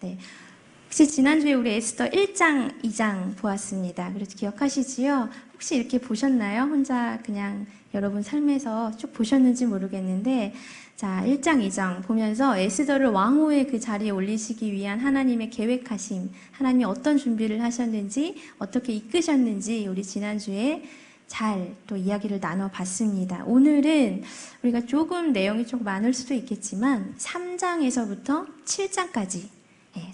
네. 혹시 지난주에 우리 에스더 1장, 2장 보았습니다. 그래서 기억하시지요? 혹시 이렇게 보셨나요? 혼자 그냥 여러분 삶에서 쭉 보셨는지 모르겠는데, 자, 1장, 2장 보면서 에스더를 왕후의 그 자리에 올리시기 위한 하나님의 계획하심, 하나님이 어떤 준비를 하셨는지, 어떻게 이끄셨는지 우리 지난주에 잘 또 이야기를 나눠봤습니다. 오늘은 우리가 조금 내용이 좀 많을 수도 있겠지만 3장에서부터 7장까지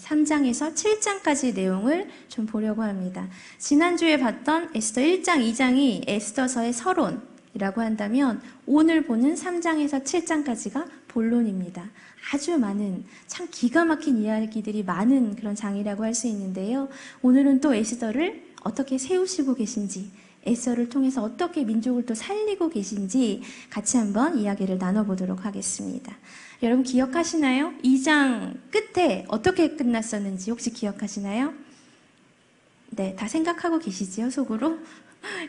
3장에서 7장까지 내용을 좀 보려고 합니다. 지난주에 봤던 에스더 1장, 2장이 에스더서의 서론이라고 한다면 오늘 보는 3장에서 7장까지가 본론입니다. 아주 많은 참 기가 막힌 이야기들이 많은 그런 장이라고 할 수 있는데요. 오늘은 또 에스더를 어떻게 세우시고 계신지, 에스더를 통해서 어떻게 민족을 또 살리고 계신지 같이 한번 이야기를 나눠보도록 하겠습니다. 여러분 기억하시나요? 2장 끝에 어떻게 끝났었는지 혹시 기억하시나요? 네, 다 생각하고 계시지요, 속으로?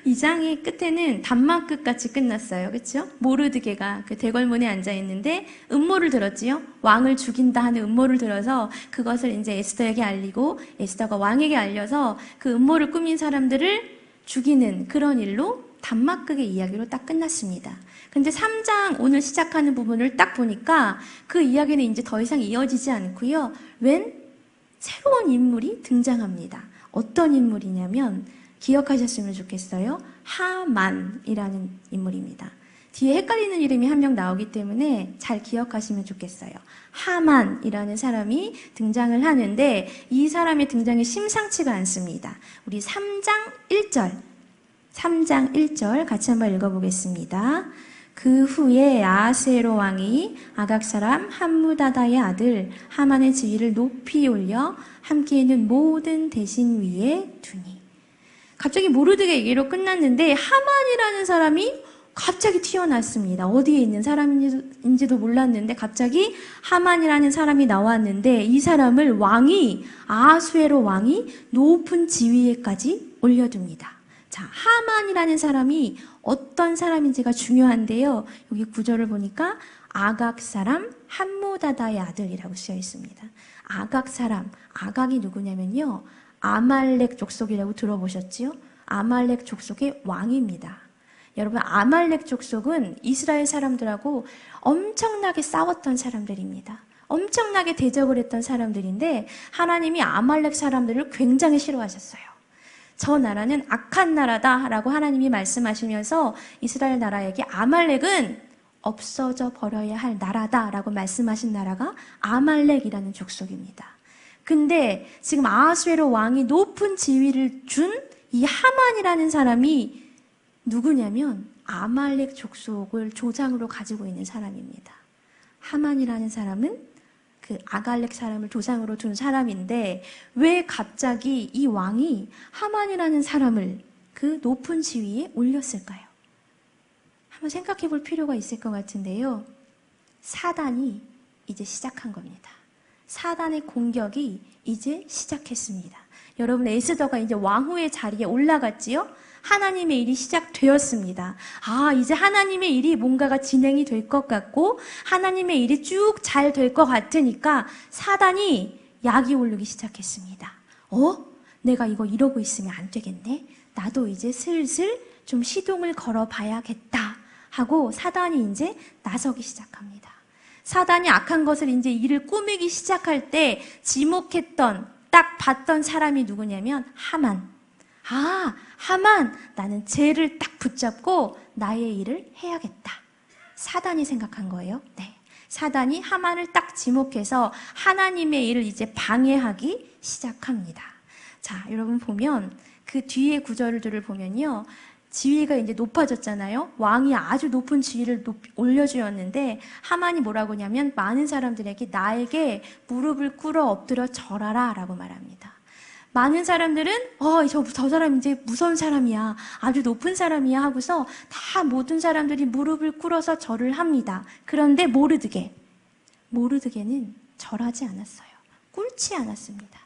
2장의 끝에는 단막끝 같이 끝났어요. 그렇죠? 모르드게가 그 대궐문에 앉아 있는데 음모를 들었지요. 왕을 죽인다 하는 음모를 들어서 그것을 이제 에스더에게 알리고 에스더가 왕에게 알려서 그 음모를 꾸민 사람들을 죽이는 그런 일로 단막극의 이야기로 딱 끝났습니다. 근데 3장 오늘 시작하는 부분을 딱 보니까 그 이야기는 이제 더 이상 이어지지 않고요. 웬 새로운 인물이 등장합니다. 어떤 인물이냐면 기억하셨으면 좋겠어요. 하만이라는 인물입니다. 뒤에 헷갈리는 이름이 한 명 나오기 때문에 잘 기억하시면 좋겠어요. 하만이라는 사람이 등장을 하는데 이 사람의 등장이 심상치가 않습니다. 우리 3장 1절 같이 한번 읽어보겠습니다. 그 후에 아하스웨로 왕이 아각 사람 함무다다의 아들 하만의 지위를 높이 올려 함께 있는 모든 대신 위에 두니. 갑자기 모르드게 얘기로 끝났는데 하만이라는 사람이 갑자기 튀어났습니다. 어디에 있는 사람인지도 몰랐는데 갑자기 하만이라는 사람이 나왔는데 이 사람을 아하스웨로 왕이 높은 지위에까지 올려둡니다. 자, 하만이라는 사람이 어떤 사람인지가 중요한데요. 여기 구절을 보니까 아각 사람 함무다다의 아들이라고 쓰여 있습니다. 아각 사람, 아각이 누구냐면요. 아말렉 족속이라고 들어보셨지요? 아말렉 족속의 왕입니다. 여러분, 아말렉 족속은 이스라엘 사람들하고 엄청나게 싸웠던 사람들입니다. 엄청나게 대적을 했던 사람들인데 하나님이 아말렉 사람들을 굉장히 싫어하셨어요. 저 나라는 악한 나라다라고 하나님이 말씀하시면서 이스라엘 나라에게 아말렉은 없어져 버려야 할 나라다라고 말씀하신 나라가 아말렉이라는 족속입니다. 근데 지금 아하스웨로 왕이 높은 지위를 준 이 하만이라는 사람이 누구냐면 아말렉 족속을 조상으로 가지고 있는 사람입니다. 하만이라는 사람은 그 아갈렉 사람을 조상으로 둔 사람인데 왜 갑자기 이 왕이 하만이라는 사람을 그 높은 지위에 올렸을까요? 한번 생각해 볼 필요가 있을 것 같은데요. 사단이 이제 시작한 겁니다. 사단의 공격이 이제 시작했습니다. 여러분, 에스더가 이제 왕후의 자리에 올라갔지요? 하나님의 일이 시작되었습니다. 이제 하나님의 일이 뭔가가 진행이 될 것 같고 하나님의 일이 쭉 잘 될 것 같으니까 사단이 약이 오르기 시작했습니다. 내가 이러고 있으면 안 되겠네? 나도 이제 슬슬 좀 시동을 걸어봐야겠다 하고 사단이 이제 나서기 시작합니다. 사단이 악한 것을 이제 일을 꾸미기 시작할 때 지목했던, 딱 봤던 사람이 누구냐면 하만. 하만, 나는 쟤를 딱 붙잡고 나의 일을 해야겠다. 사단이 생각한 거예요. 네. 사단이 하만을 딱 지목해서 하나님의 일을 이제 방해하기 시작합니다. 자, 여러분 보면 그 뒤에 구절들을 보면요. 지위가 이제 높아졌잖아요. 왕이 아주 높은 지위를 올려주었는데 하만이 뭐라고 하냐면 많은 사람들에게 나에게 무릎을 꿇어 엎드려 절하라 라고 말합니다. 많은 사람들은 저 사람 이제 무서운 사람이야, 아주 높은 사람이야 하고서 다 모든 사람들이 무릎을 꿇어서 절을 합니다. 그런데 모르드게는 절하지 않았어요. 꿇지 않았습니다.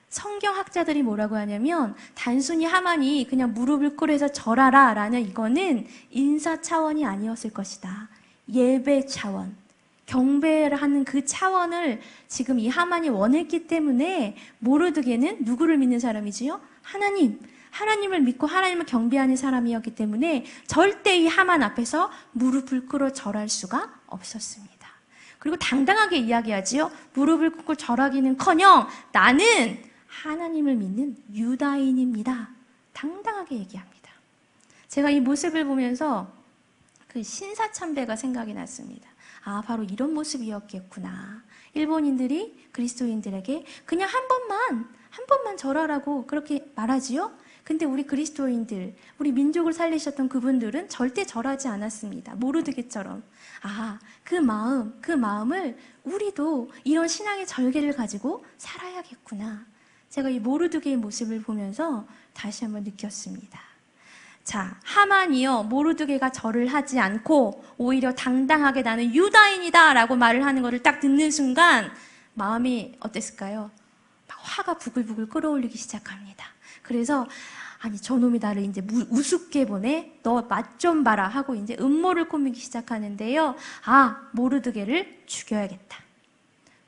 성경학자들이 뭐라고 하냐면 단순히 하만이 그냥 무릎을 꿇어서 절하라 라는 이거는 인사 차원이 아니었을 것이다. 예배 차원, 경배하는 그 차원을 지금 이 하만이 원했기 때문에 모르드게는 누구를 믿는 사람이지요? 하나님을 믿고 하나님을 경배하는 사람이었기 때문에 절대 이 하만 앞에서 무릎을 꿇어 절할 수가 없었습니다. 그리고 당당하게 이야기하지요. 무릎을 꿇고 절하기는커녕 나는 하나님을 믿는 유다인입니다. 당당하게 얘기합니다. 제가 이 모습을 보면서 그 신사참배가 생각이 났습니다. 아, 바로 이런 모습이었겠구나. 일본인들이 그리스도인들에게 그냥 한 번만 절하라고 그렇게 말하지요? 근데 우리 그리스도인들, 우리 민족을 살리셨던 그분들은 절대 절하지 않았습니다. 모르드게처럼. 아, 그 마음을 우리도 이런 신앙의 절개를 가지고 살아야겠구나. 제가 이 모르드게의 모습을 보면서 다시 한번 느꼈습니다. 자, 하만이요, 모르드게가 절을 하지 않고 오히려 당당하게 나는 유다인이다 라고 말을 하는 것을 딱 듣는 순간 마음이 어땠을까요? 막 화가 부글부글 끓어올리기 시작합니다. 그래서 아니 저놈이 나를 이제 우습게 보네? 너 맛 좀 봐라 하고 이제 음모를 꾸미기 시작하는데요. 아, 모르드게를 죽여야겠다.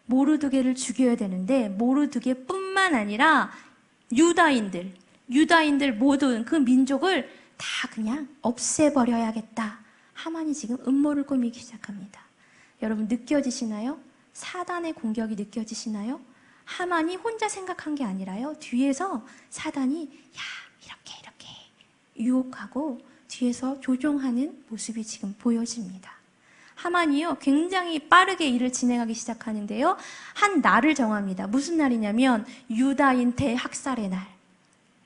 모르드게를 죽여야 되는데 모르드게뿐만 아니라 유다인들 모든 그 민족을 다 그냥 없애버려야겠다. 하만이 지금 음모를 꾸미기 시작합니다. 여러분 느껴지시나요? 사단의 공격이 느껴지시나요? 하만이 혼자 생각한 게 아니라요. 뒤에서 사단이 이렇게 유혹하고 뒤에서 조종하는 모습이 지금 보여집니다. 하만이요, 굉장히 빠르게 일을 진행하기 시작하는데요. 한 날을 정합니다. 무슨 날이냐면 유다인 대학살의 날.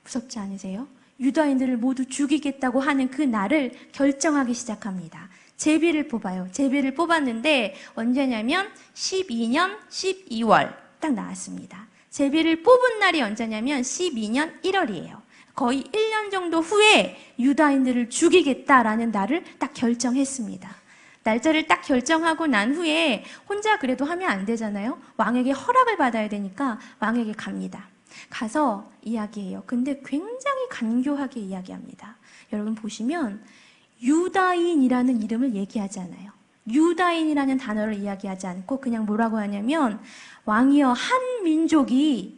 무섭지 않으세요? 유다인들을 모두 죽이겠다고 하는 그 날을 결정하기 시작합니다. 제비를 뽑아요. 제비를 뽑았는데 언제냐면 12년 12월 딱 나왔습니다. 제비를 뽑은 날이 언제냐면 12년 1월이에요. 거의 1년 정도 후에 유다인들을 죽이겠다라는 날을 딱 결정했습니다. 날짜를 딱 결정하고 난 후에 혼자 그래도 하면 안 되잖아요. 왕에게 허락을 받아야 되니까 왕에게 갑니다. 가서 이야기해요. 근데 굉장히 간교하게 이야기합니다. 여러분 보시면 유다인이라는 이름을 얘기하지 않아요. 유다인이라는 단어를 이야기하지 않고 그냥 뭐라고 하냐면 왕이여 한 민족이래요.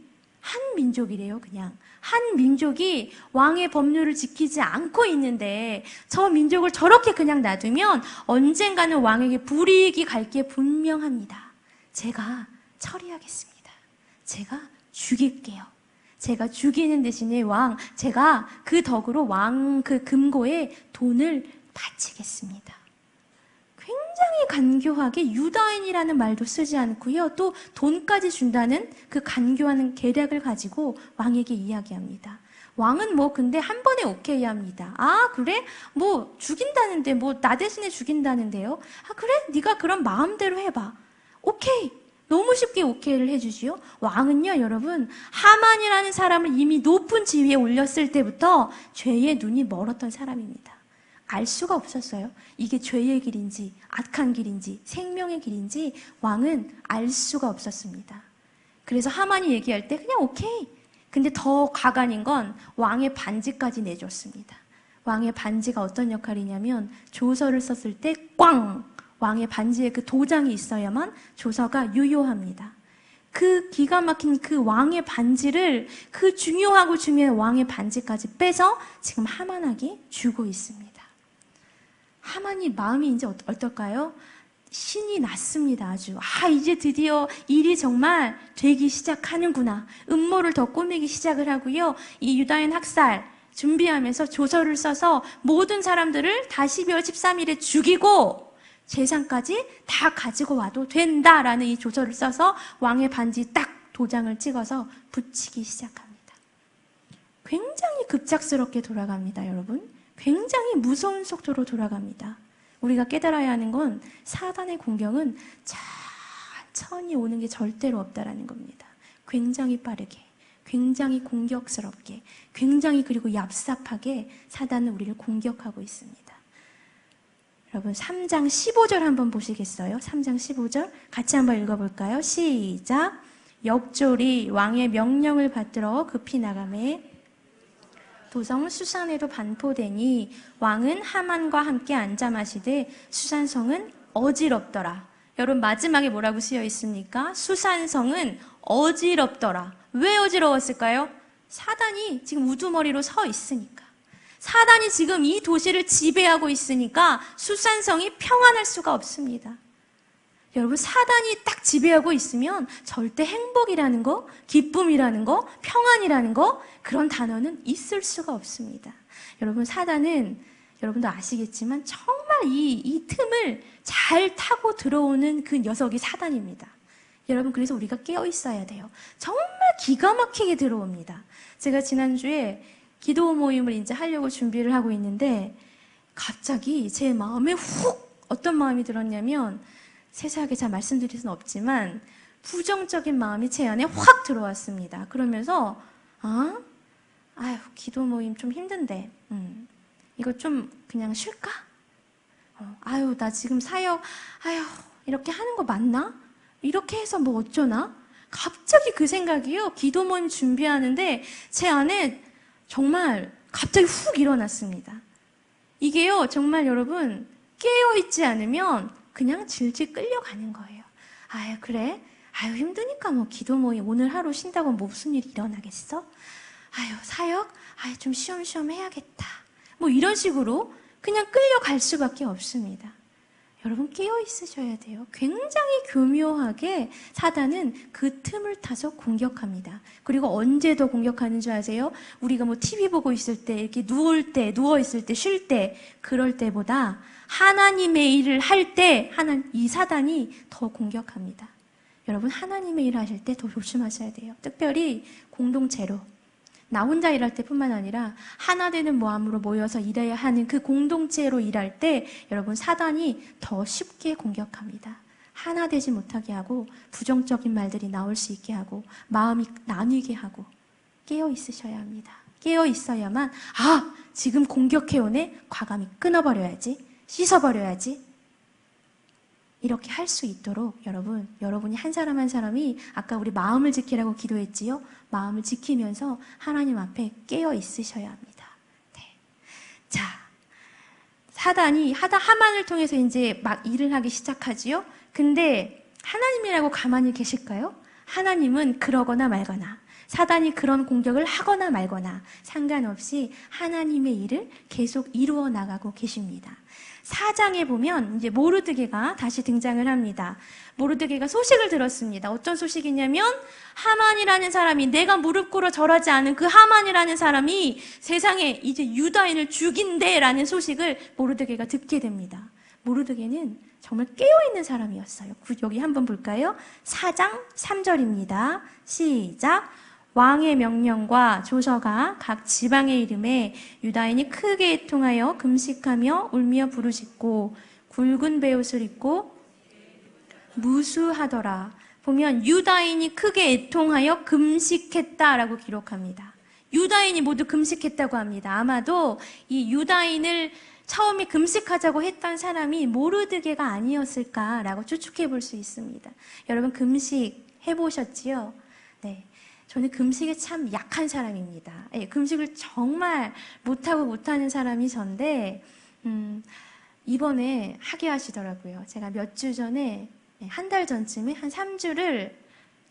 그냥 한 민족이 왕의 법률을 지키지 않고 있는데 저 민족을 저렇게 그냥 놔두면 언젠가는 왕에게 불이익이 갈 게 분명합니다. 제가 처리하겠습니다. 제가 죽일게요. 제가 죽이는 대신에 제가 그 덕으로 왕 그 금고에 돈을 바치겠습니다. 굉장히 간교하게 유다인이라는 말도 쓰지 않고요. 또 돈까지 준다는 그 간교하는 계략을 가지고 왕에게 이야기합니다. 왕은 근데 한 번에 오케이 합니다. 아, 그래? 죽인다는데, 나 대신에 죽인다는데요? 아, 그래? 네가 그럼 마음대로 해봐. 오케이. 너무 쉽게 오케이를 해주지요. 왕은요, 여러분, 하만이라는 사람을 이미 높은 지위에 올렸을 때부터 죄의 눈이 멀었던 사람입니다. 알 수가 없었어요. 이게 죄의 길인지, 악한 길인지, 생명의 길인지 왕은 알 수가 없었습니다. 그래서 하만이 얘기할 때 그냥 오케이. 근데 더 가관인 건 왕의 반지까지 내줬습니다. 왕의 반지가 어떤 역할이냐면 조서를 썼을 때 꽝! 왕의 반지에 그 도장이 있어야만 조서가 유효합니다. 그 기가 막힌 그 왕의 반지를 그 중요한 왕의 반지까지 빼서 지금 하만에게 주고 있습니다. 하만이 마음이 이제 어떨까요? 신이 났습니다. 아주. 이제 드디어 일이 정말 되기 시작하는구나. 음모를 더 꾸미기 시작을 하고요. 이 유다인 학살 준비하면서 조서를 써서 모든 사람들을 다 12월 13일에 죽이고 재산까지 다 가지고 와도 된다라는 이 조서를 써서 왕의 반지 딱 도장을 찍어서 붙이기 시작합니다. 굉장히 급작스럽게 돌아갑니다, 여러분. 굉장히 무서운 속도로 돌아갑니다. 우리가 깨달아야 하는 건 사단의 공격은 천천히 오는 게 절대로 없다라는 겁니다. 굉장히 빠르게, 굉장히 공격스럽게, 굉장히 그리고 얍삽하게 사단은 우리를 공격하고 있습니다. 여러분 3장 15절 한번 보시겠어요? 3장 15절 같이 한번 읽어볼까요? 시작! 역졸이 왕의 명령을 받들어 급히 나가매 도성 수산에로 반포되니 왕은 하만과 함께 앉아 마시되 수산성은 어지럽더라. 여러분 마지막에 뭐라고 쓰여 있습니까? 수산성은 어지럽더라. 왜 어지러웠을까요? 사단이 지금 우두머리로 서 있으니까. 사단이 지금 이 도시를 지배하고 있으니까 수산성이 평안할 수가 없습니다. 여러분, 사단이 딱 지배하고 있으면 절대 행복이라는 거, 기쁨이라는 거, 평안이라는 거, 그런 단어는 있을 수가 없습니다. 여러분, 사단은 여러분도 아시겠지만 정말 이 틈을 잘 타고 들어오는 그 녀석이 사단입니다. 여러분, 그래서 우리가 깨어 있어야 돼요. 정말 기가 막히게 들어옵니다. 제가 지난주에 기도 모임을 이제 하려고 준비를 하고 있는데 갑자기 제 마음에 훅 어떤 마음이 들었냐면, 세세하게 잘 말씀드릴 수는 없지만 부정적인 마음이 제 안에 확 들어왔습니다. 그러면서 아유, 기도 모임 좀 힘든데 이거 좀 그냥 쉴까? 아유, 나 지금 사역 아유, 이렇게 하는 거 맞나? 이렇게 해서 뭐 어쩌나? 갑자기 그 생각이요. 기도 모임 준비하는데 제 안에 정말 갑자기 훅 일어났습니다. 이게요, 정말 여러분 깨어있지 않으면 그냥 질질 끌려가는 거예요. 아유, 그래? 아유, 힘드니까 뭐 기도 모임 오늘 하루 쉰다고 뭐 무슨 일이 일어나겠어? 아유, 사역? 아유, 좀 쉬엄쉬엄 해야겠다. 뭐 이런 식으로 그냥 끌려갈 수밖에 없습니다. 여러분, 깨어 있으셔야 돼요. 굉장히 교묘하게 사단은 그 틈을 타서 공격합니다. 그리고 언제 더 공격하는 줄 아세요? 우리가 뭐 TV 보고 있을 때, 이렇게 누워 있을 때, 쉴 때, 그럴 때보다 하나님의 일을 할 때 이 사단이 더 공격합니다. 여러분, 하나님의 일을 하실 때 더 조심하셔야 돼요. 특별히 공동체로. 나 혼자 일할 때뿐만 아니라 하나 되는 모함으로 모여서 일해야 하는 그 공동체로 일할 때 여러분, 사단이 더 쉽게 공격합니다. 하나 되지 못하게 하고 부정적인 말들이 나올 수 있게 하고 마음이 나뉘게 하고 깨어 있으셔야 합니다. 깨어 있어야만 지금 공격해오네? 과감히 끊어버려야지. 씻어버려야지. 이렇게 할 수 있도록 여러분이 한 사람 한 사람이 아까 우리 마음을 지키라고 기도했지요? 마음을 지키면서 하나님 앞에 깨어 있으셔야 합니다. 네. 자, 사단이 하만을 통해서 이제 막 일을 하기 시작하지요? 근데 하나님이라고 가만히 계실까요? 하나님은 그러거나 말거나, 사단이 그런 공격을 하거나 말거나 상관없이 하나님의 일을 계속 이루어 나가고 계십니다. 4장에 보면 이제 모르드게가 다시 등장을 합니다. 모르드게가 소식을 들었습니다. 어떤 소식이냐면 하만이라는 사람이, 내가 무릎 꿇어 절하지 않은 그 하만이라는 사람이 세상에 이제 유다인을 죽인대라는 소식을 모르드게가 듣게 됩니다. 모르드게는 정말 깨어있는 사람이었어요. 여기 한번 볼까요? 4장 3절입니다. 시작. 왕의 명령과 조서가 각 지방의 이름에 유다인이 크게 애통하여 금식하며 울며 부르짖고 굵은 베옷을 입고 무수하더라. 보면 유다인이 크게 애통하여 금식했다라고 기록합니다. 유다인이 모두 금식했다고 합니다. 아마도 이 유다인을 처음에 금식하자고 했던 사람이 모르드게가 아니었을까라고 추측해 볼 수 있습니다. 여러분, 금식 해보셨지요? 네. 저는 금식에 참 약한 사람입니다. 예, 금식을 정말 못하는 사람이 전데, 이번에 하게 하시더라고요. 제가 몇 주 전에, 한 달 전쯤에 한 3주를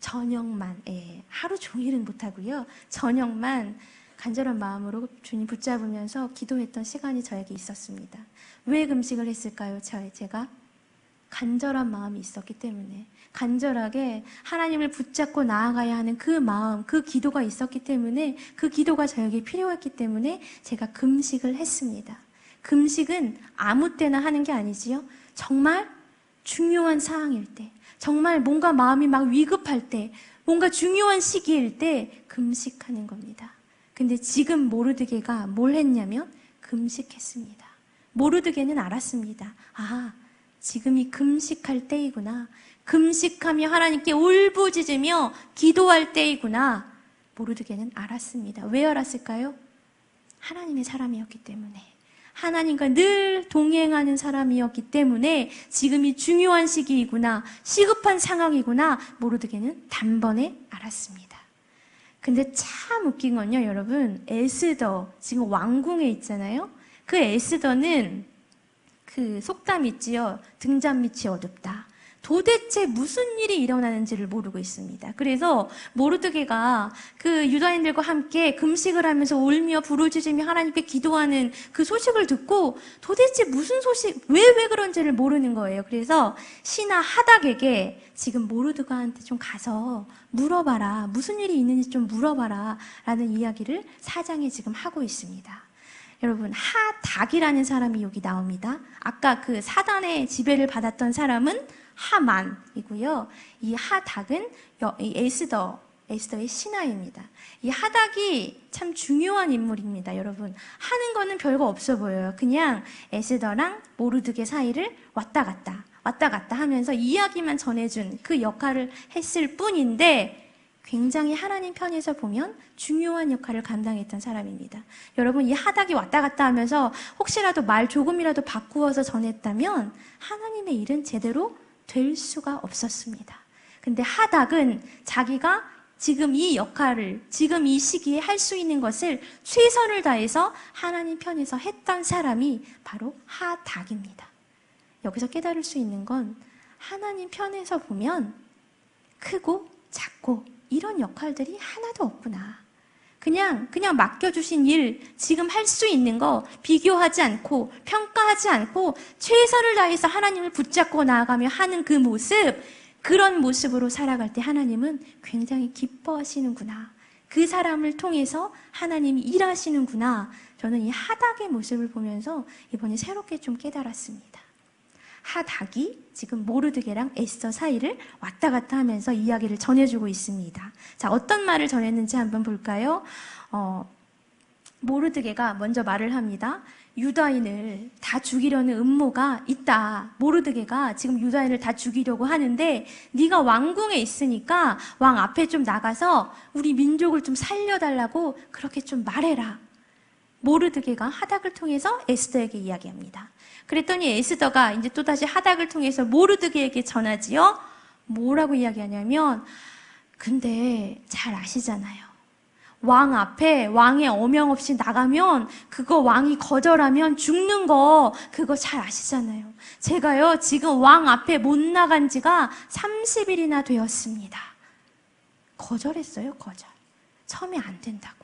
저녁만, 하루 종일은 못하고요. 저녁만 간절한 마음으로 주님 붙잡으면서 기도했던 시간이 저에게 있었습니다. 왜 금식을 했을까요? 제가 간절한 마음이 있었기 때문에, 간절하게 하나님을 붙잡고 나아가야 하는 그 마음, 그 기도가 있었기 때문에, 그 기도가 저에게 필요했기 때문에 제가 금식을 했습니다. 금식은 아무 때나 하는 게 아니지요. 정말 중요한 상황일 때, 정말 뭔가 마음이 막 위급할 때, 뭔가 중요한 시기일 때 금식하는 겁니다. 근데 지금 모르드게가 뭘 했냐면 금식했습니다. 모르드게는 알았습니다. 지금이 금식할 때이구나. 금식하며 하나님께 울부짖으며 기도할 때이구나. 모르드게는 알았습니다. 왜 알았을까요? 하나님의 사람이었기 때문에, 하나님과 늘 동행하는 사람이었기 때문에 지금이 중요한 시기이구나, 시급한 상황이구나, 모르드게는 단번에 알았습니다. 근데 참 웃긴 건요, 여러분, 에스더, 지금 왕궁에 있잖아요. 그 에스더는 그 속담 있지요. 등잔 밑이 어둡다. 도대체 무슨 일이 일어나는지를 모르고 있습니다. 그래서 모르드게가 그 유다인들과 함께 금식을 하면서 울며 부르짖으며 하나님께 기도하는 그 소식을 듣고 도대체 무슨 소식, 왜 그런지를 모르는 거예요. 그래서 신하 하닥에게 지금 모르드게한테 좀 가서 물어봐라. 무슨 일이 있는지 좀 물어봐라. 라는 이야기를 4장에 지금 하고 있습니다. 여러분, 하닥이라는 사람이 여기 나옵니다. 아까 그 사단의 지배를 받았던 사람은 하만이고요. 이 하닥은 에스더의 신하입니다. 이 하닥이 참 중요한 인물입니다. 여러분, 하는 거는 별거 없어 보여요. 그냥 에스더랑 모르드게 사이를 왔다 갔다 하면서 이야기만 전해준 그 역할을 했을 뿐인데 굉장히 하나님 편에서 보면 중요한 역할을 감당했던 사람입니다. 여러분, 이 하닥이 왔다 갔다 하면서 혹시라도 말 조금이라도 바꾸어서 전했다면 하나님의 일은 제대로 될 수가 없었습니다. 근데 하닥은 자기가 지금 이 역할을, 지금 이 시기에 할 수 있는 것을 최선을 다해서 하나님 편에서 했던 사람이 바로 하닥입니다. 여기서 깨달을 수 있는 건 하나님 편에서 보면 크고 작고 이런 역할들이 하나도 없구나. 그냥 맡겨주신 일, 지금 할 수 있는 거 비교하지 않고 평가하지 않고 최선을 다해서 하나님을 붙잡고 나아가며 하는 그 모습, 그런 모습으로 살아갈 때 하나님은 굉장히 기뻐하시는구나. 그 사람을 통해서 하나님이 일하시는구나. 저는 이 하닥의 모습을 보면서 이번에 새롭게 좀 깨달았습니다. 하닥이 지금 모르드게랑 에스더 사이를 왔다 갔다 하면서 이야기를 전해주고 있습니다. 자, 어떤 말을 전했는지 한번 볼까요? 모르드게가 먼저 말을 합니다. 유다인을 다 죽이려는 음모가 있다. 모르드게가 지금 유다인을 다 죽이려고 하는데 네가 왕궁에 있으니까 왕 앞에 좀 나가서 우리 민족을 좀 살려달라고 그렇게 좀 말해라. 모르드게가 하닥을 통해서 에스더에게 이야기합니다. 그랬더니 에스더가 이제 또다시 하닥을 통해서 모르드게에게 전하지요. 뭐라고 이야기하냐면, 근데 잘 아시잖아요. 왕 앞에 왕의 어명 없이 나가면 그거 왕이 거절하면 죽는 거 그거 잘 아시잖아요. 제가요 지금 왕 앞에 못 나간 지가 30일이나 되었습니다. 거절했어요. 거절. 처음에 안 된다고.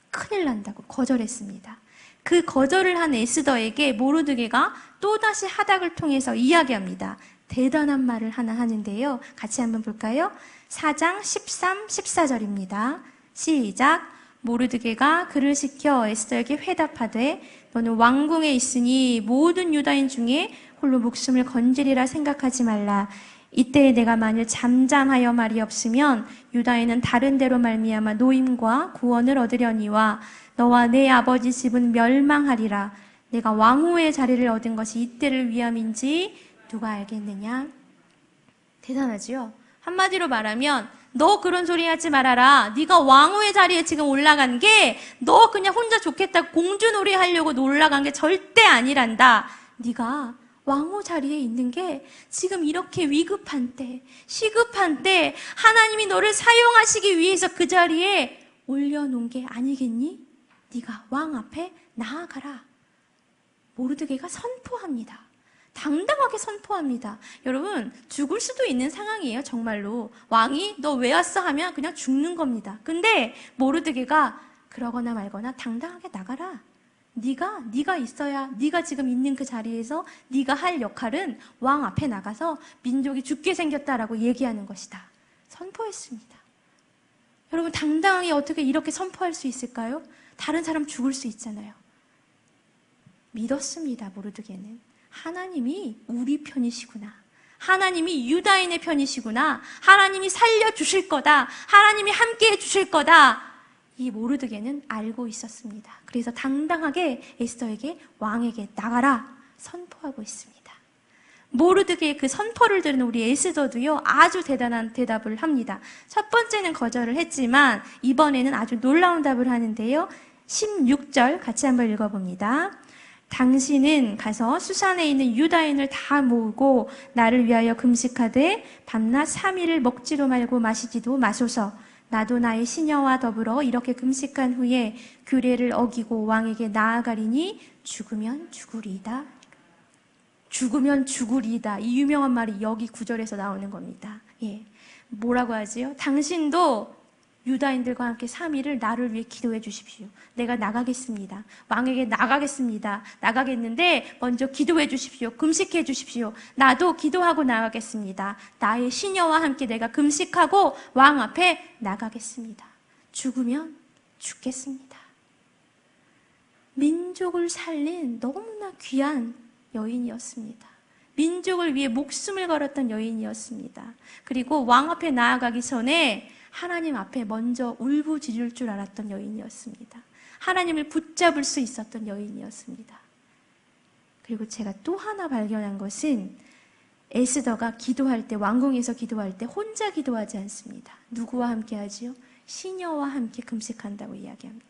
큰일 난다고 거절했습니다. 그 거절을 한 에스더에게 모르드게가 또다시 하닥을 통해서 이야기합니다. 대단한 말을 하나 하는데요. 같이 한번 볼까요? 4장 13, 14절입니다. 시작. 모르드게가 그를 시켜 에스더에게 회답하되 너는 왕궁에 있으니 모든 유다인 중에 홀로 목숨을 건지리라 생각하지 말라. 이때에 내가 만일 잠잠하여 말이 없으면 유다인은 다른 데로 말미암아 노임과 구원을 얻으려니와 너와 내 아버지 집은 멸망하리라. 내가 왕후의 자리를 얻은 것이 이때를 위함인지 누가 알겠느냐? 대단하지요? 한마디로 말하면 너 그런 소리 하지 말아라. 네가 왕후의 자리에 지금 올라간 게 너 그냥 혼자 좋겠다고 공주놀이 하려고 올라간 게 절대 아니란다. 네가 왕후 자리에 있는 게 지금 이렇게 위급한 때, 시급한 때 하나님이 너를 사용하시기 위해서 그 자리에 올려놓은 게 아니겠니? 네가 왕 앞에 나아가라. 모르드게가 선포합니다. 당당하게 선포합니다. 여러분, 죽을 수도 있는 상황이에요. 정말로. 왕이 너 왜 왔어? 하면 그냥 죽는 겁니다. 근데 모르드게가 그러거나 말거나 당당하게 나가라. 네가 있어야, 네가 지금 있는 그 자리에서 네가 할 역할은 왕 앞에 나가서 민족이 죽게 생겼다라고 얘기하는 것이다. 선포했습니다. 여러분, 당당하게 어떻게 이렇게 선포할 수 있을까요? 다른 사람 죽을 수 있잖아요. 믿었습니다. 모르드게는 하나님이 우리 편이시구나. 하나님이 유다인의 편이시구나. 하나님이 살려주실 거다. 하나님이 함께해 주실 거다. 이 모르드게는 알고 있었습니다. 그래서 당당하게 에스더에게 왕에게 나가라 선포하고 있습니다. 모르드게의 그 선포를 들은 우리 에스더도요 아주 대단한 대답을 합니다. 첫 번째는 거절을 했지만 이번에는 아주 놀라운 답을 하는데요. 16절 같이 한번 읽어봅니다. 당신은 가서 수산에 있는 유다인을 다 모으고 나를 위하여 금식하되 밤낮 3일을 먹지도 말고 마시지도 마소서. 나도 나의 시녀와 더불어 이렇게 금식한 후에 규례를 어기고 왕에게 나아가리니 죽으면 죽으리이다. 죽으면 죽으리이다. 이 유명한 말이 여기 구절에서 나오는 겁니다. 예. 뭐라고 하지요? 당신도 유다인들과 함께 3일을 나를 위해 기도해 주십시오. 내가 나가겠습니다. 왕에게 나가겠습니다. 나가겠는데 먼저 기도해 주십시오. 금식해 주십시오. 나도 기도하고 나가겠습니다. 나의 시녀와 함께 내가 금식하고 왕 앞에 나가겠습니다. 죽으면 죽겠습니다. 민족을 살린 너무나 귀한 여인이었습니다. 민족을 위해 목숨을 걸었던 여인이었습니다. 그리고 왕 앞에 나아가기 전에 하나님 앞에 먼저 울부짖을 줄 알았던 여인이었습니다. 하나님을 붙잡을 수 있었던 여인이었습니다. 그리고 제가 또 하나 발견한 것은 에스더가 기도할 때, 왕궁에서 기도할 때 혼자 기도하지 않습니다. 누구와 함께 하지요? 시녀와 함께 금식한다고 이야기합니다.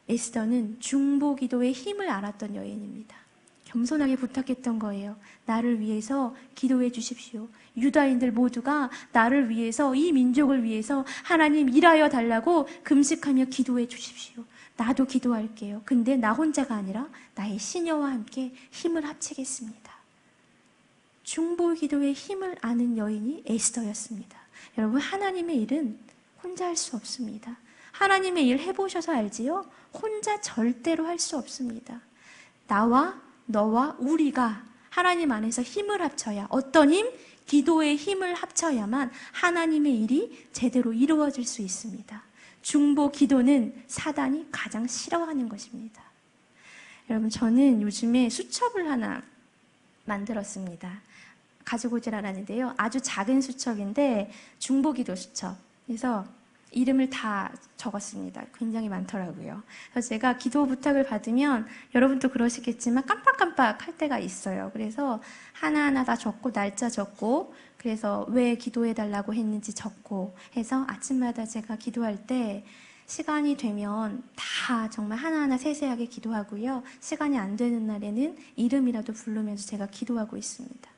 에스더는 중보 기도의 힘을 알았던 여인입니다. 겸손하게 부탁했던 거예요. 나를 위해서 기도해 주십시오. 유다인들 모두가 나를 위해서, 이 민족을 위해서 하나님 일하여 달라고 금식하며 기도해 주십시오. 나도 기도할게요. 근데 나 혼자가 아니라 나의 시녀와 함께 힘을 합치겠습니다. 중보 기도의 힘을 아는 여인이 에스더였습니다. 여러분, 하나님의 일은 혼자 할 수 없습니다. 하나님의 일 해보셔서 알지요? 혼자 절대로 할 수 없습니다. 나와 너와 우리가 하나님 안에서 힘을 합쳐야, 어떤 힘? 기도의 힘을 합쳐야만 하나님의 일이 제대로 이루어질 수 있습니다. 중보 기도는 사단이 가장 싫어하는 것입니다. 여러분, 저는 요즘에 수첩을 하나 만들었습니다. 가지고 오질 않았는데요. 아주 작은 수첩인데 중보 기도 수첩. 그래서 이름을 다 적었습니다. 굉장히 많더라고요. 그래서 제가 기도 부탁을 받으면 여러분도 그러시겠지만 깜빡깜빡 할 때가 있어요. 그래서 하나하나 다 적고 날짜 적고 그래서 왜 기도해달라고 했는지 적고 해서 아침마다 제가 기도할 때 시간이 되면 다 정말 하나하나 세세하게 기도하고요. 시간이 안 되는 날에는 이름이라도 부르면서 제가 기도하고 있습니다.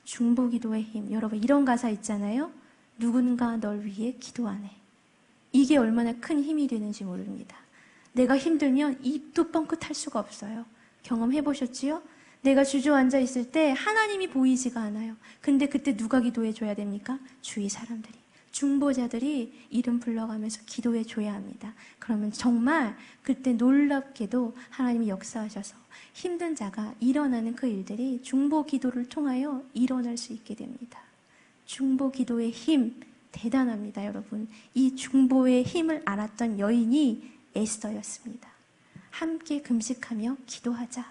중보 기도의 힘. 여러분, 이런 가사 있잖아요. 누군가 널 위해 기도하네. 이게 얼마나 큰 힘이 되는지 모릅니다. 내가 힘들면 입도 뻥끗할 수가 없어요. 경험해 보셨지요? 내가 주저앉아 있을 때 하나님이 보이지가 않아요. 근데 그때 누가 기도해 줘야 됩니까? 주위 사람들이, 중보자들이 이름 불러가면서 기도해 줘야 합니다. 그러면 정말 그때 놀랍게도 하나님이 역사하셔서 힘든 자가 일어나는 그 일들이 중보 기도를 통하여 일어날 수 있게 됩니다. 중보 기도의 힘 대단합니다, 여러분. 이 중보의 힘을 알았던 여인이 에스더였습니다. 함께 금식하며 기도하자.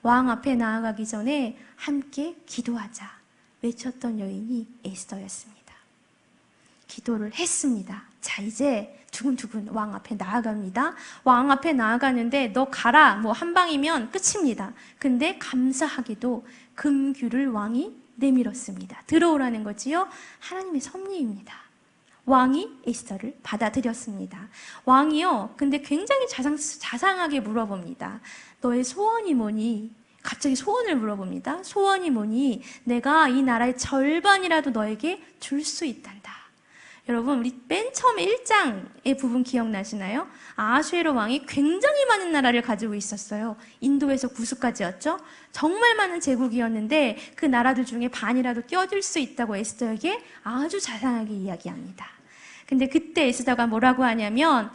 왕 앞에 나아가기 전에 함께 기도하자. 외쳤던 여인이 에스더였습니다. 기도를 했습니다. 자, 이제 두근두근 왕 앞에 나아갑니다. 왕 앞에 나아가는데 너 가라. 뭐 한 방이면 끝입니다. 근데 감사하게도 금규를 왕이 내밀었습니다. 들어오라는 거지요. 하나님의 섭리입니다. 왕이 에스더를 받아들였습니다. 왕이요, 근데 굉장히 자상하게 물어봅니다. 너의 소원이 뭐니? 갑자기 소원을 물어봅니다. 소원이 뭐니? 내가 이 나라의 절반이라도 너에게 줄 수 있단다. 여러분, 우리 맨 처음에 1장의 부분 기억나시나요? 아하수에로 왕이 굉장히 많은 나라를 가지고 있었어요. 인도에서 구스까지였죠. 정말 많은 제국이었는데 그 나라들 중에 반이라도 껴줄 수 있다고 에스더에게 아주 자상하게 이야기합니다. 근데 그때 에스더가 뭐라고 하냐면,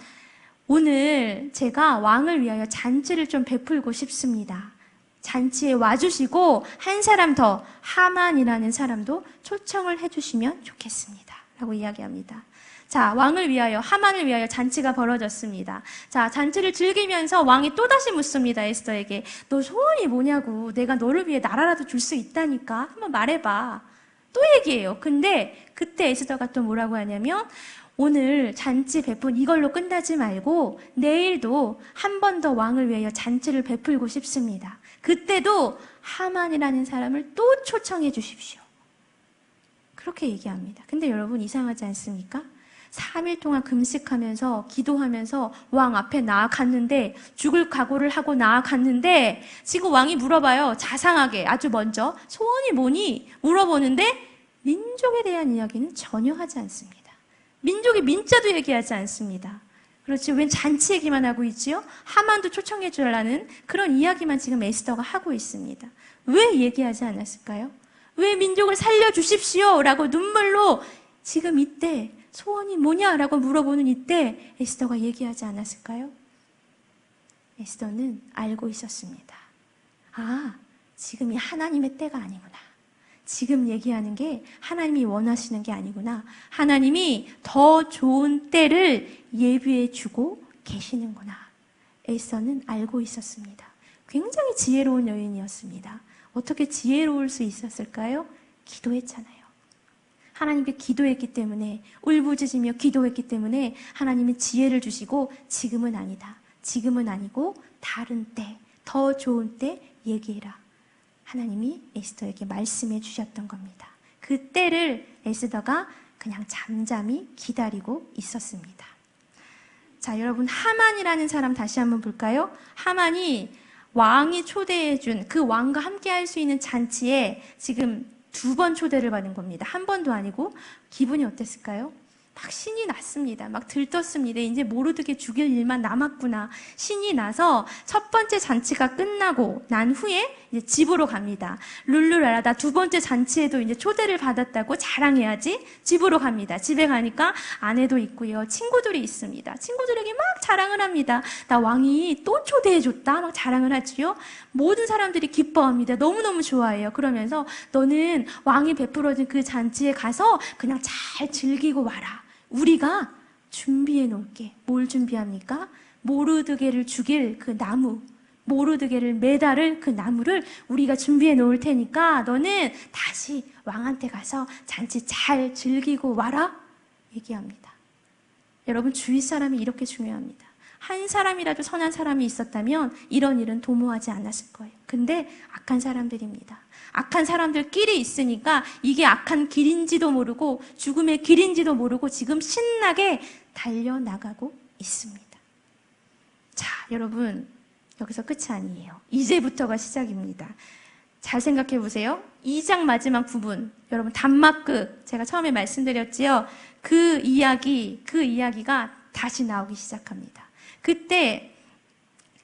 오늘 제가 왕을 위하여 잔치를 좀 베풀고 싶습니다. 잔치에 와주시고 한 사람 더, 하만이라는 사람도 초청을 해주시면 좋겠습니다. 라고 이야기합니다. 자, 왕을 위하여, 하만을 위하여 잔치가 벌어졌습니다. 자, 잔치를 즐기면서 왕이 또다시 묻습니다. 에스더에게. 너 소원이 뭐냐고. 내가 너를 위해 나라라도 줄 수 있다니까. 한번 말해봐. 또 얘기해요. 근데 그때 에스더가 또 뭐라고 하냐면, 오늘 잔치 베푼 이걸로 끝나지 말고 내일도 한 번 더 왕을 위하여 잔치를 베풀고 싶습니다. 그때도 하만이라는 사람을 또 초청해 주십시오. 그렇게 얘기합니다. 근데 여러분, 이상하지 않습니까? 3일 동안 금식하면서 기도하면서 왕 앞에 나아갔는데, 죽을 각오를 하고 나아갔는데, 지금 왕이 물어봐요. 자상하게, 아주 먼저 소원이 뭐니? 물어보는데 민족에 대한 이야기는 전혀 하지 않습니다. 민족의 민자도 얘기하지 않습니다. 그렇지, 웬 잔치 얘기만 하고 있지요? 하만도 초청해 주라는 그런 이야기만 지금 에스더가 하고 있습니다. 왜 얘기하지 않았을까요? 왜 민족을 살려주십시오! 라고 눈물로 지금 이때 소원이 뭐냐라고 물어보는 이때 에스더가 얘기하지 않았을까요? 에스더는 알고 있었습니다. 아, 지금이 하나님의 때가 아니구나. 지금 얘기하는 게 하나님이 원하시는 게 아니구나. 하나님이 더 좋은 때를 예비해 주고 계시는구나. 에스더는 알고 있었습니다. 굉장히 지혜로운 여인이었습니다. 어떻게 지혜로울 수 있었을까요? 기도했잖아요. 하나님께 기도했기 때문에, 울부짖으며 기도했기 때문에 하나님이 지혜를 주시고 지금은 아니다. 지금은 아니고 다른 때, 더 좋은 때 얘기해라. 하나님이 에스더에게 말씀해 주셨던 겁니다. 그 때를 에스더가 그냥 잠잠히 기다리고 있었습니다. 자, 여러분, 하만이라는 사람 다시 한번 볼까요? 하만이 왕이 초대해준 그 왕과 함께 할 수 있는 잔치에 지금 2번 초대를 받은 겁니다. 한 번도 아니고. 기분이 어땠을까요? 막 신이 났습니다. 막 들떴습니다. 이제 모르드게 죽일 일만 남았구나. 신이 나서 첫 번째 잔치가 끝나고 난 후에 이제 집으로 갑니다. 룰루라라, 나 2번째 잔치에도 이제 초대를 받았다고 자랑해야지. 집으로 갑니다. 집에 가니까 아내도 있고요. 친구들이 있습니다. 친구들에게 막 자랑을 합니다. 나 왕이 또 초대해줬다. 막 자랑을 하지요. 모든 사람들이 기뻐합니다. 너무너무 좋아해요. 그러면서 너는 왕이 베풀어준 그 잔치에 가서 그냥 잘 즐기고 와라. 우리가 준비해 놓을게. 뭘 준비합니까? 모르드게를 죽일 그 나무, 모르드게를 매달을 그 나무를 우리가 준비해 놓을 테니까 너는 다시 왕한테 가서 잔치 잘 즐기고 와라. 얘기합니다. 여러분, 주위 사람이 이렇게 중요합니다. 한 사람이라도 선한 사람이 있었다면 이런 일은 도모하지 않았을 거예요. 근데 악한 사람들입니다. 악한 사람들끼리 있으니까 이게 악한 길인지도 모르고 죽음의 길인지도 모르고 지금 신나게 달려나가고 있습니다. 자, 여러분, 여기서 끝이 아니에요. 이제부터가 시작입니다. 잘 생각해 보세요. 2장 마지막 부분, 여러분, 단막극, 제가 처음에 말씀드렸지요. 그 이야기가 다시 나오기 시작합니다. 그때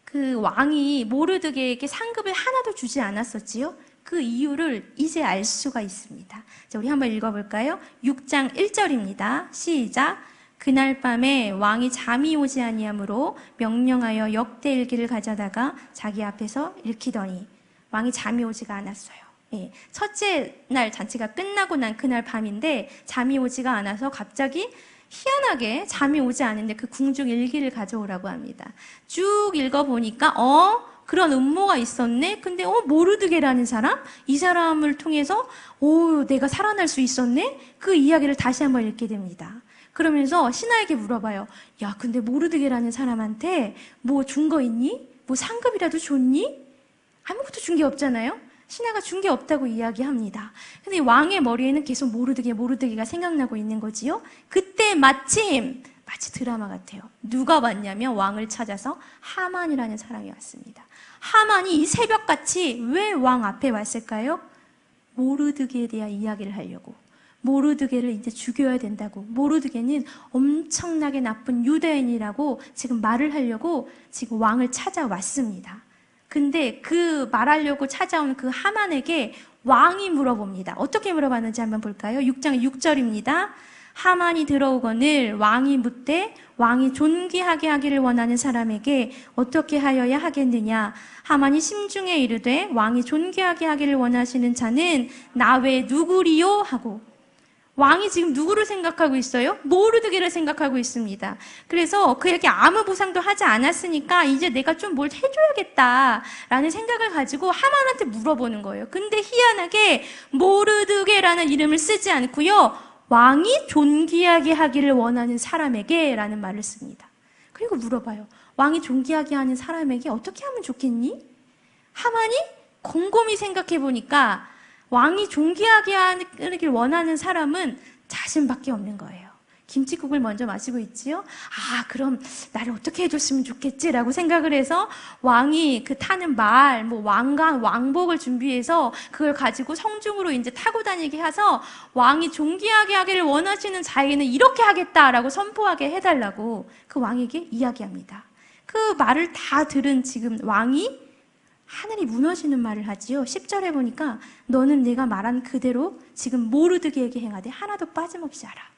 그 왕이 모르드게에게 상급을 하나도 주지 않았었지요. 그 이유를 이제 알 수가 있습니다. 자, 우리 한번 읽어볼까요? 6장 1절입니다. 시작. 그날 밤에 왕이 잠이 오지 아니하므로 명령하여 역대일기를 가져다가 자기 앞에서 읽히더니 왕이 잠이 오지가 않았어요. 예, 첫째 날 잔치가 끝나고 난 그날 밤인데 잠이 오지가 않아서 갑자기 희한하게 잠이 오지 않은데 그 궁중 일기를 가져오라고 합니다. 쭉 읽어보니까 그런 음모가 있었네? 근데 모르드게라는 사람? 이 사람을 통해서 내가 살아날 수 있었네? 그 이야기를 다시 한번 읽게 됩니다. 그러면서 신하에게 물어봐요. 야, 근데 모르드게라는 사람한테 뭐 준 거 있니? 뭐 상급이라도 줬니? 아무것도 준 게 없잖아요? 신하가 준 게 없다고 이야기합니다. 근데 왕의 머리에는 계속 모르드게가 생각나고 있는 거지요. 그때 마치 드라마 같아요. 누가 왔냐면 왕을 찾아서 하만이라는 사람이 왔습니다. 하만이 이 새벽같이 왜 왕 앞에 왔을까요? 모르드게에 대한 이야기를 하려고. 모르드게를 이제 죽여야 된다고. 모르드게는 엄청나게 나쁜 유대인이라고 지금 말을 하려고 지금 왕을 찾아왔습니다. 근데 그 말하려고 찾아온 그 하만에게 왕이 물어봅니다. 어떻게 물어봤는지 한번 볼까요? 6장 6절입니다. 하만이 들어오거늘 왕이 묻되 왕이 존귀하게 하기를 원하는 사람에게 어떻게 하여야 하겠느냐. 하만이 심중에 이르되 왕이 존귀하게 하기를 원하시는 자는 나 외 누구리요? 하고. 왕이 지금 누구를 생각하고 있어요? 모르드게를 생각하고 있습니다. 그래서 그에게 아무 보상도 하지 않았으니까 이제 내가 좀 뭘 해줘야겠다라는 생각을 가지고 하만한테 물어보는 거예요. 근데 희한하게 모르드게라는 이름을 쓰지 않고요. 왕이 존귀하게 하기를 원하는 사람에게 라는 말을 씁니다. 그리고 물어봐요. 왕이 존귀하게 하는 사람에게 어떻게 하면 좋겠니? 하만이 곰곰이 생각해 보니까 왕이 존귀하게 하길 원하는 사람은 자신밖에 없는 거예요. 김칫국을 먼저 마시고 있지요. 아, 그럼 나를 어떻게 해줬으면 좋겠지라고 생각을 해서 왕이 그 타는 말, 뭐 왕관, 왕복을 준비해서 그걸 가지고 성중으로 이제 타고 다니게 해서 왕이 존귀하게 하기를 원하시는 자에게는 이렇게 하겠다라고 선포하게 해달라고 그 왕에게 이야기합니다. 그 말을 다 들은 지금 왕이 하늘이 무너지는 말을 하지요. 10절에 보니까 너는 내가 말한 그대로 지금 모르드게에게 행하되 하나도 빠짐없이 하라.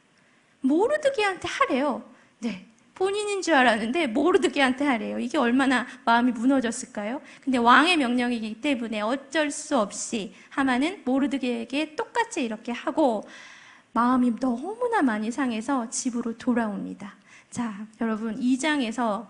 모르드게한테 하래요. 네, 본인인 줄 알았는데 모르드게한테 하래요. 이게 얼마나 마음이 무너졌을까요? 근데 왕의 명령이기 때문에 어쩔 수 없이 하만은 모르드게에게 똑같이 이렇게 하고 마음이 너무나 많이 상해서 집으로 돌아옵니다. 자, 여러분 2장에서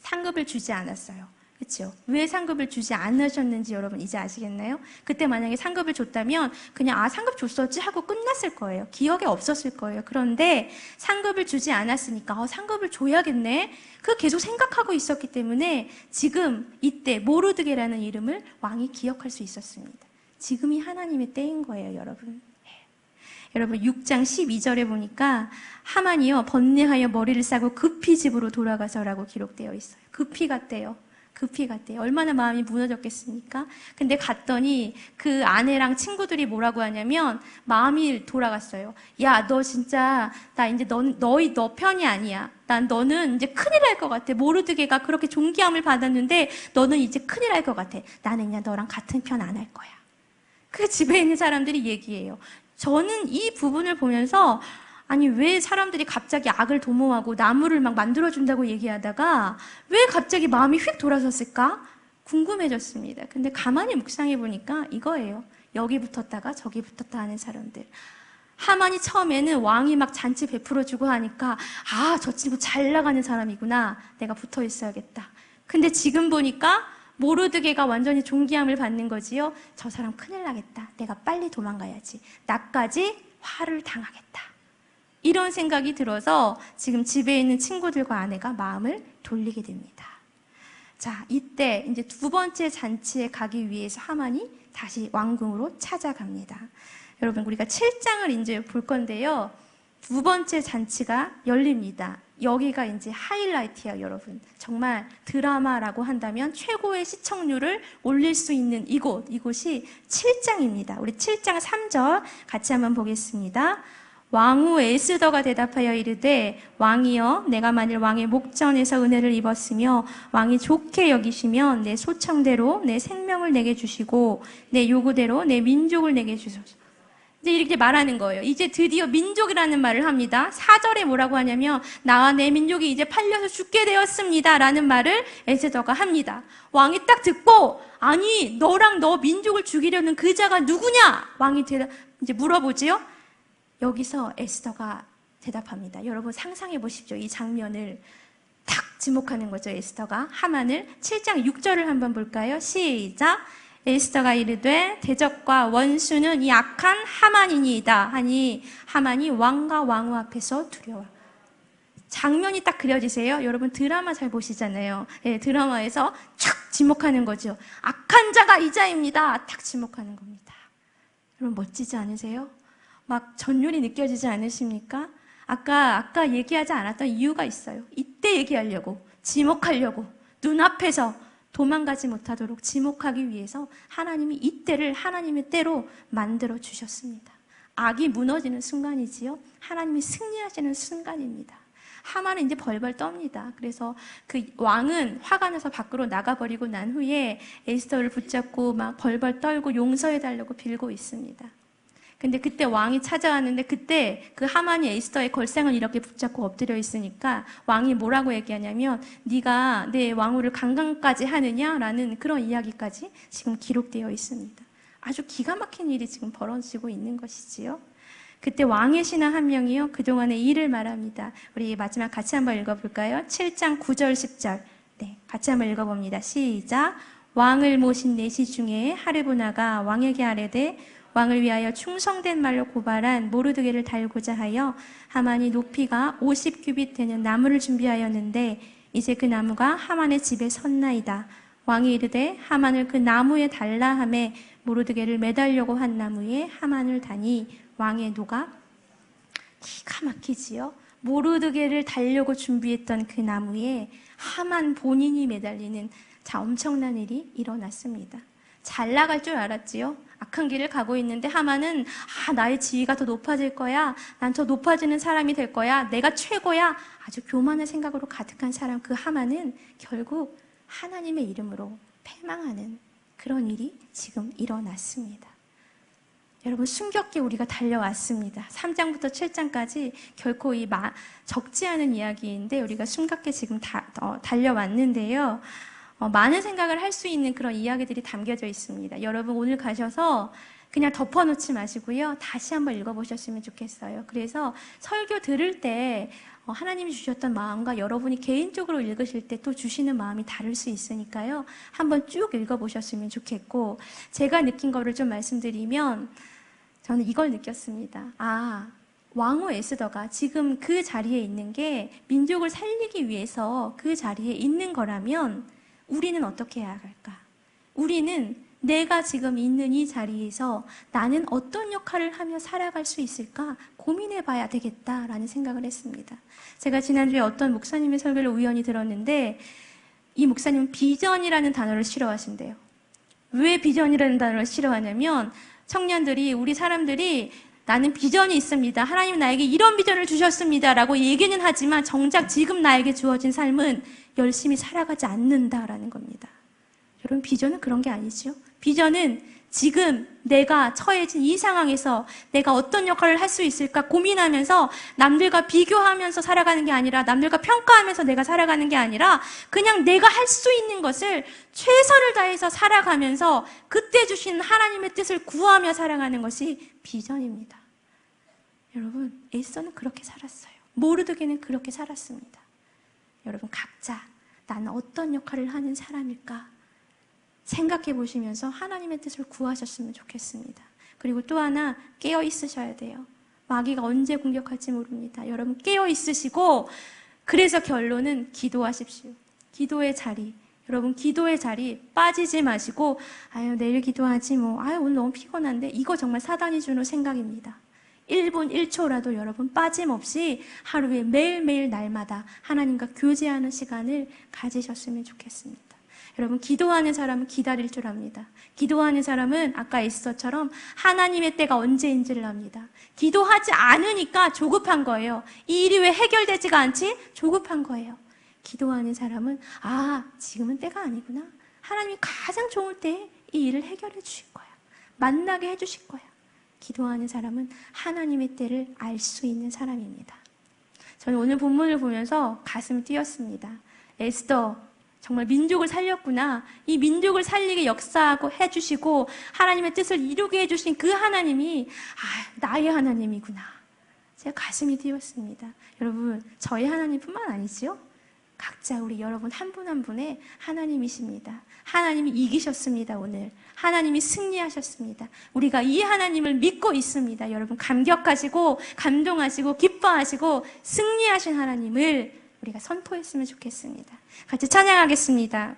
상급을 주지 않았어요. 그렇죠? 왜 상급을 주지 않으셨는지 여러분 이제 아시겠나요? 그때 만약에 상급을 줬다면 그냥 상급 줬었지 하고 끝났을 거예요. 기억에 없었을 거예요. 그런데 상급을 주지 않았으니까 상급을 줘야겠네. 그 계속 생각하고 있었기 때문에 지금 이때 모르드게라는 이름을 왕이 기억할 수 있었습니다. 지금이 하나님의 때인 거예요, 여러분. 여러분 6장 12절에 보니까 하만이요 번뇌하여 머리를 싸고 급히 집으로 돌아가서라고 기록되어 있어요. 급히 갔대요. 얼마나 마음이 무너졌겠습니까? 근데 갔더니 그 아내랑 친구들이 뭐라고 하냐면 마음이 돌아갔어요. 야, 너 진짜 나 이제 너 편이 아니야. 너는 이제 큰일 날 것 같아. 모르드게가 그렇게 존귀함을 받았는데 너는 이제 큰일 날 것 같아. 나는 그냥 너랑 같은 편 안 할 거야. 그 집에 있는 사람들이 얘기해요. 저는 이 부분을 보면서 아니 왜 사람들이 갑자기 악을 도모하고 나무를 막 만들어준다고 얘기하다가 왜 갑자기 마음이 휙 돌아섰을까? 궁금해졌습니다. 근데 가만히 묵상해 보니까 이거예요. 여기 붙었다가 저기 붙었다 하는 사람들. 하만이 처음에는 왕이 막 잔치 베풀어주고 하니까 저 친구 잘 나가는 사람이구나. 내가 붙어 있어야겠다. 근데 지금 보니까 모르드게가 완전히 존귀함을 받는 거지요. 저 사람 큰일 나겠다. 내가 빨리 도망가야지. 나까지 화를 당하겠다. 이런 생각이 들어서 지금 집에 있는 친구들과 아내가 마음을 돌리게 됩니다. 자, 이때 이제 두 번째 잔치에 가기 위해서 하만이 다시 왕궁으로 찾아갑니다. 여러분, 우리가 7장을 이제 볼 건데요. 두 번째 잔치가 열립니다. 여기가 이제 하이라이트예요, 여러분. 정말 드라마라고 한다면 최고의 시청률을 올릴 수 있는 이곳이 7장입니다. 우리 7장 3절 같이 한번 보겠습니다. 왕후 에스더가 대답하여 이르되 왕이여 내가 만일 왕의 목전에서 은혜를 입었으며 왕이 좋게 여기시면 내 소청대로 내 생명을 내게 주시고 내 요구대로 내 민족을 내게 주소서. 이제 이렇게 말하는 거예요. 이제 드디어 민족이라는 말을 합니다. 4절에 뭐라고 하냐면 나와 내 민족이 이제 팔려서 죽게 되었습니다 라는 말을 에스더가 합니다. 왕이 딱 듣고 아니 너랑 너 민족을 죽이려는 그 자가 누구냐? 왕이 이제 물어보지요. 여기서 에스더가 대답합니다. 여러분 상상해 보십시오. 이 장면을 탁 지목하는 거죠. 에스더가 하만을 7장 6절을 한번 볼까요? 시작. 에스더가 이르되 대적과 원수는 이 악한 하만이니이다 하니 하만이 왕과 왕후 앞에서 두려워. 장면이 딱 그려지세요. 여러분 드라마 잘 보시잖아요. 예, 드라마에서 촥 지목하는 거죠. 악한 자가 이 자입니다. 탁 지목하는 겁니다. 여러분 멋지지 않으세요? 막 전율이 느껴지지 않으십니까? 아까 얘기하지 않았던 이유가 있어요. 이때 얘기하려고, 지목하려고, 눈앞에서 도망가지 못하도록 지목하기 위해서 하나님이 이때를 하나님의 때로 만들어 주셨습니다. 악이 무너지는 순간이지요. 하나님이 승리하시는 순간입니다. 하만은 이제 벌벌 떱니다. 그래서 그 왕은 화가 나서 밖으로 나가버리고 난 후에 에스더를 붙잡고 막 벌벌 떨고 용서해달라고 빌고 있습니다. 근데 그때 왕이 찾아왔는데 그때 그 하만이 에스더의 걸상을 이렇게 붙잡고 엎드려 있으니까 왕이 뭐라고 얘기하냐면 네가 내 왕후를 강간까지 하느냐라는 그런 이야기까지 지금 기록되어 있습니다. 아주 기가 막힌 일이 지금 벌어지고 있는 것이지요. 그때 왕의 신하 한 명이요 그동안의 일을 말합니다. 우리 마지막 같이 한번 읽어볼까요? 7장 9절 10절 네, 같이 한번 읽어봅니다. 시작. 왕을 모신 내시 중에 하르보나가 왕에게 아뢰되 왕을 위하여 충성된 말로 고발한 모르드게를 달고자 하여 하만이 높이가 50규빗 되는 나무를 준비하였는데 이제 그 나무가 하만의 집에 섰나이다. 왕이 이르되 하만을 그 나무에 달라 하매 모르드게를 매달려고 한 나무에 하만을 다니 왕의 노가 기가 막히지요. 모르드게를 달려고 준비했던 그 나무에 하만 본인이 매달리는 자 엄청난 일이 일어났습니다. 잘 나갈 줄 알았지요. 악한 길을 가고 있는데 하만은 나의 지위가 더 높아질 거야. 난 더 높아지는 사람이 될 거야. 내가 최고야. 아주 교만한 생각으로 가득한 사람 그 하만은 결국 하나님의 이름으로 패망하는 그런 일이 지금 일어났습니다. 여러분 숨겹게 우리가 달려왔습니다. 3장부터 7장까지 결코 적지 않은 이야기인데 우리가 숨겹게 지금 달려왔는데요. 많은 생각을 할 수 있는 그런 이야기들이 담겨져 있습니다. 여러분 오늘 가셔서 그냥 덮어놓지 마시고요. 다시 한번 읽어보셨으면 좋겠어요. 그래서 설교 들을 때 하나님이 주셨던 마음과 여러분이 개인적으로 읽으실 때 또 주시는 마음이 다를 수 있으니까요. 한번 쭉 읽어보셨으면 좋겠고, 제가 느낀 거를 좀 말씀드리면 저는 이걸 느꼈습니다. 왕후 에스더가 지금 그 자리에 있는 게 민족을 살리기 위해서 그 자리에 있는 거라면 우리는 어떻게 해야 할까? 우리는 내가 지금 있는 이 자리에서 나는 어떤 역할을 하며 살아갈 수 있을까 고민해 봐야 되겠다라는 생각을 했습니다. 제가 지난주에 어떤 목사님의 설교를 우연히 들었는데 이 목사님은 비전이라는 단어를 싫어하신대요. 왜 비전이라는 단어를 싫어하냐면 청년들이, 우리 사람들이 나는 비전이 있습니다. 하나님 나에게 이런 비전을 주셨습니다. 라고 얘기는 하지만 정작 지금 나에게 주어진 삶은 열심히 살아가지 않는다라는 겁니다. 여러분 비전은 그런 게 아니죠. 비전은 지금 내가 처해진 이 상황에서 내가 어떤 역할을 할 수 있을까 고민하면서 남들과 비교하면서 살아가는 게 아니라, 남들과 평가하면서 내가 살아가는 게 아니라 그냥 내가 할 수 있는 것을 최선을 다해서 살아가면서 그때 주신 하나님의 뜻을 구하며 살아가는 것이 비전입니다. 여러분 에스더는 그렇게 살았어요. 모르드게는 그렇게 살았습니다. 여러분 각자 나는 어떤 역할을 하는 사람일까 생각해 보시면서 하나님의 뜻을 구하셨으면 좋겠습니다. 그리고 또 하나 깨어 있으셔야 돼요. 마귀가 언제 공격할지 모릅니다. 여러분 깨어 있으시고, 그래서 결론은 기도하십시오. 기도의 자리, 여러분 기도의 자리 빠지지 마시고 내일 기도하지 뭐, 오늘 너무 피곤한데, 이거 정말 사단이 주는 생각입니다. 1분 1초라도 여러분 빠짐없이 하루에 매일매일 날마다 하나님과 교제하는 시간을 가지셨으면 좋겠습니다. 여러분 기도하는 사람은 기다릴 줄 압니다. 기도하는 사람은 아까 에스더처럼 하나님의 때가 언제인지를 압니다. 기도하지 않으니까 조급한 거예요. 이 일이 왜 해결되지가 않지? 조급한 거예요. 기도하는 사람은 지금은 때가 아니구나. 하나님이 가장 좋을 때에 이 일을 해결해 주실 거야. 만나게 해주실 거야. 기도하는 사람은 하나님의 때를 알 수 있는 사람입니다. 저는 오늘 본문을 보면서 가슴이 뛰었습니다. 에스더 정말 민족을 살렸구나. 이 민족을 살리게 역사하고 해주시고 하나님의 뜻을 이루게 해주신 그 하나님이 나의 하나님이구나. 제가 가슴이 뛰었습니다. 여러분 저희 하나님뿐만 아니지요. 각자 우리 여러분 한 분 한 분의 하나님이십니다. 하나님이 이기셨습니다. 오늘 하나님이 승리하셨습니다. 우리가 이 하나님을 믿고 있습니다. 여러분 감격하시고 감동하시고 기뻐하시고 승리하신 하나님을 우리가 선포했으면 좋겠습니다. 같이 찬양하겠습니다.